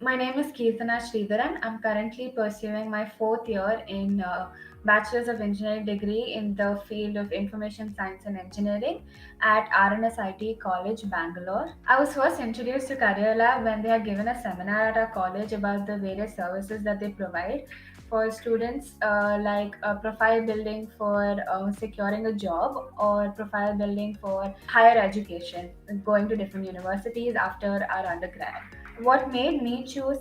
My name is Keertana Sridharan. I'm currently pursuing my fourth year in Bachelor's of Engineering degree in the field of Information Science and Engineering at RNSIT College, Bangalore. I was first introduced to Career Lab when they had given a seminar at our college about the various services that they provide for students, like profile building for securing a job or profile building for higher education, going to different universities after our undergrad. What made me choose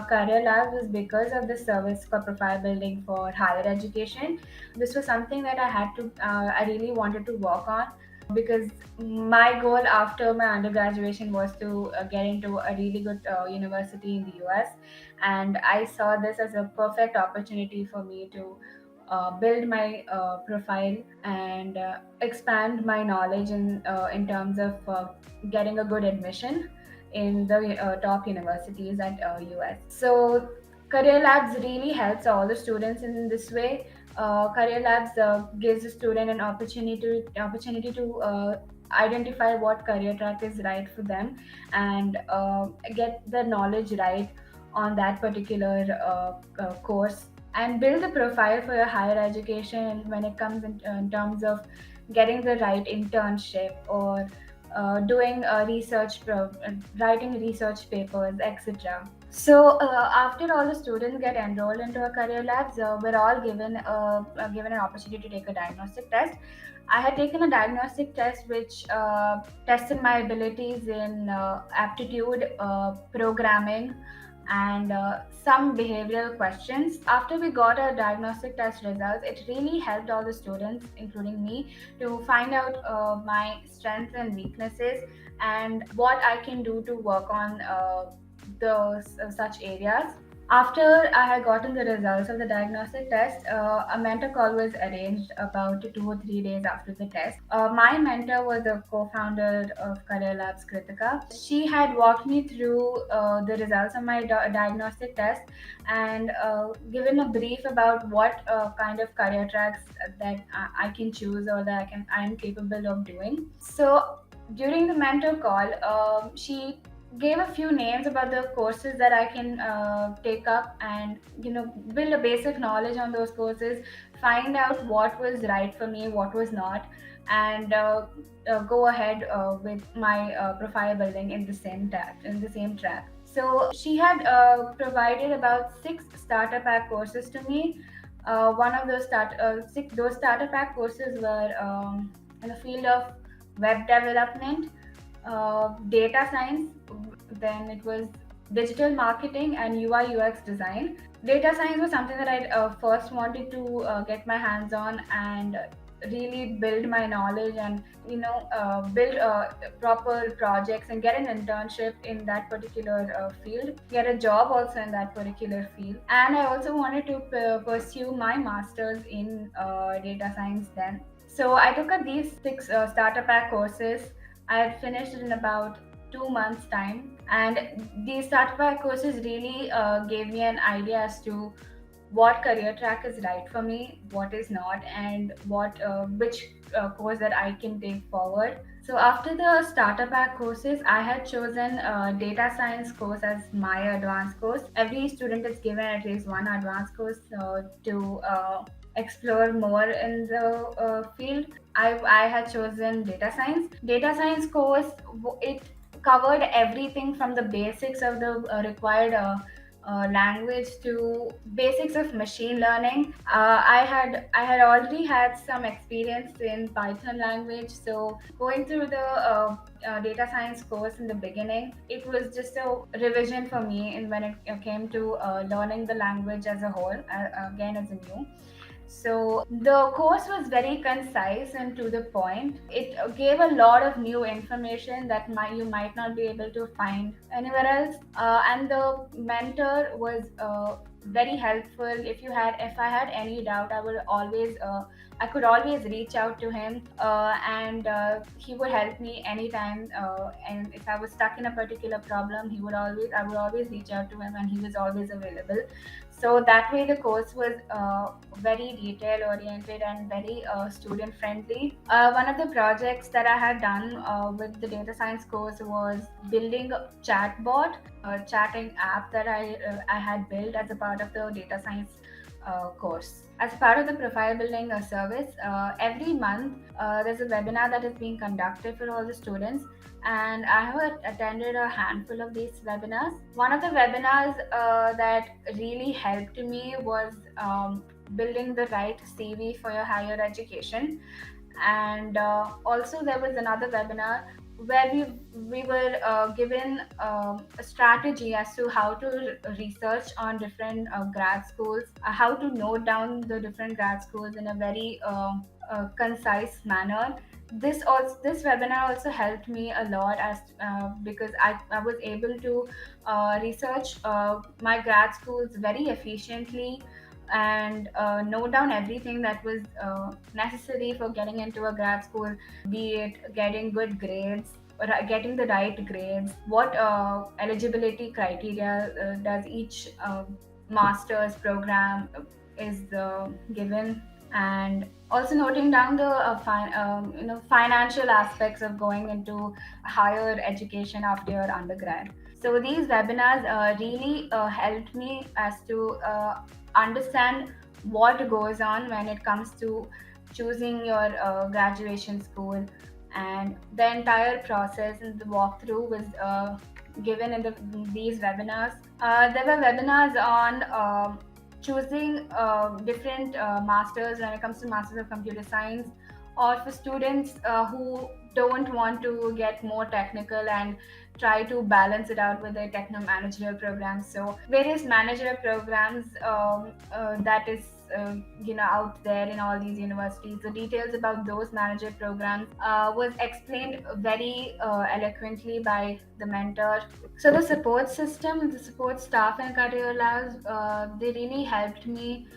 Career Lab was because of the service for profile building for higher education. This was something that I really wanted to work on because my goal after my undergraduation was to get into a really good university in the US, and I saw this as a perfect opportunity for me to build my profile and expand my knowledge in terms of getting a good admission in the top universities at US. So Career Labs really helps all the students in this way. Career Labs gives the student an opportunity to identify what career track is right for them and get the knowledge right on that particular course and build a profile for your higher education when it comes in terms of getting the right internship or doing writing research papers, etc. So after all the students get enrolled into our career labs, we're all given an opportunity to take a diagnostic test. I had taken a diagnostic test which tested my abilities in aptitude, programming, and some behavioral questions. After we got our diagnostic test results, it really helped all the students, including me, to find out my strengths and weaknesses and what I can do to work on those such areas. After I had gotten the results of the diagnostic test, a mentor call was arranged about 2 or 3 days after the test. My mentor was the co-founder of Career Labs, Kritika. She had walked me through the results of my diagnostic test and given a brief about what kind of career tracks that I can choose or that I am capable of doing. So during the mentor call, she gave a few names about the courses that I can take up and build a basic knowledge on those courses, find out what was right for me, what was not, and go ahead with my profile building in the same track. So she had provided about 6 starter pack courses to me. One of those starter pack courses were in the field of web development, data science, then it was digital marketing and UI UX design. Data science was something that I first wanted to get my hands on and really build my knowledge and build proper projects and get an internship in that particular field, get a job also in that particular field. And I also wanted to pursue my masters in data science then. So I took up these 6 starter pack courses. I had finished it in about 2 months' time, and these starter pack courses really gave me an idea as to what career track is right for me, what is not, and what which course that I can take forward. So after the starter pack courses, I had chosen a data science course as my advanced course. Every student is given at least one advanced course to explore more in the field. I had chosen data science. Data science course, it covered everything from the basics of the language to basics of machine learning. I had already had some experience in Python language, so going through the data science course in the beginning, it was just a revision for me. And when it came to learning the language as a whole, again as a new. So the course was very concise and to the point. It gave a lot of new information that you might not be able to find anywhere else. And the mentor was very helpful. If I had any doubt, I could always reach out to him, and he would help me anytime. And if I was stuck in a particular problem, I would always reach out to him, and he was always available. So that way the course was very detail oriented and very student friendly. One of the projects that I had done with the data science course was building a chatbot, a chatting app that I had built as a part of the data science course. As part of the profile building service, every month there's a webinar that is being conducted for all the students, and I have attended a handful of these webinars. One of the webinars that really helped me was building the right CV for your higher education. And also there was another webinar where we were given a strategy as to how to research on different grad schools, how to note down the different grad schools in a very concise manner. This webinar also helped me a lot as because I was able to research my grad schools very efficiently and note down everything that was necessary for getting into a grad school, be it getting good grades or getting the right grades, what eligibility criteria does each master's program is given, and also noting down the financial aspects of going into higher education after your undergrad. So these webinars really helped me as to understand what goes on when it comes to choosing your graduation school, and the entire process and the walkthrough was given in these webinars. There were webinars on choosing different masters when it comes to masters of computer science, or for students who don't want to get more technical and try to balance it out with the techno managerial programs. So various managerial programs that is out there in all these universities. The details about those manager programs was explained very eloquently by the mentor. So the support system, the support staff in Career Labs, they really helped me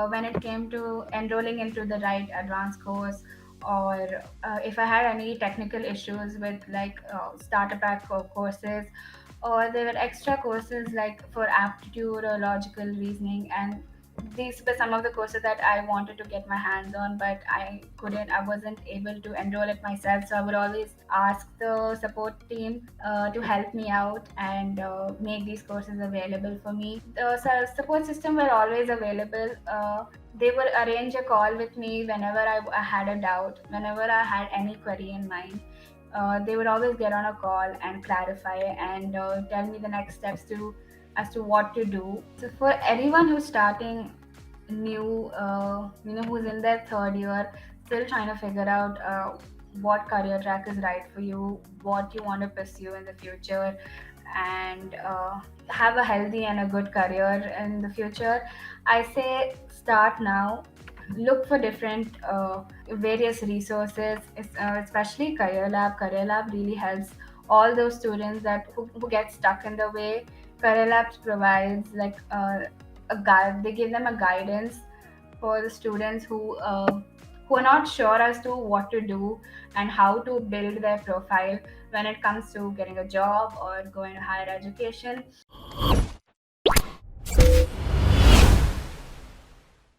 when it came to enrolling into the right advanced course, or if I had any technical issues with like starter pack courses, or there were extra courses like for aptitude or logical reasoning, and these were some of the courses that I wanted to get my hands on, but I wasn't able to enroll it myself. So I would always ask the support team to help me out and make these courses available for me. The support system were always available. They would arrange a call with me whenever I had a doubt, whenever I had any query in mind. They would always get on a call and clarify and tell me the next steps to as to what to do. So for anyone who's starting new, who's in their third year, still trying to figure out what career track is right for you, what you want to pursue in the future, and have a healthy and a good career in the future, I say start now. Look for different various resources, especially Career Lab. Career Lab really helps all those students who get stuck in the way. Career Labs provides like a guide. They give them a guidance for the students who are not sure as to what to do and how to build their profile when it comes to getting a job or going to higher education.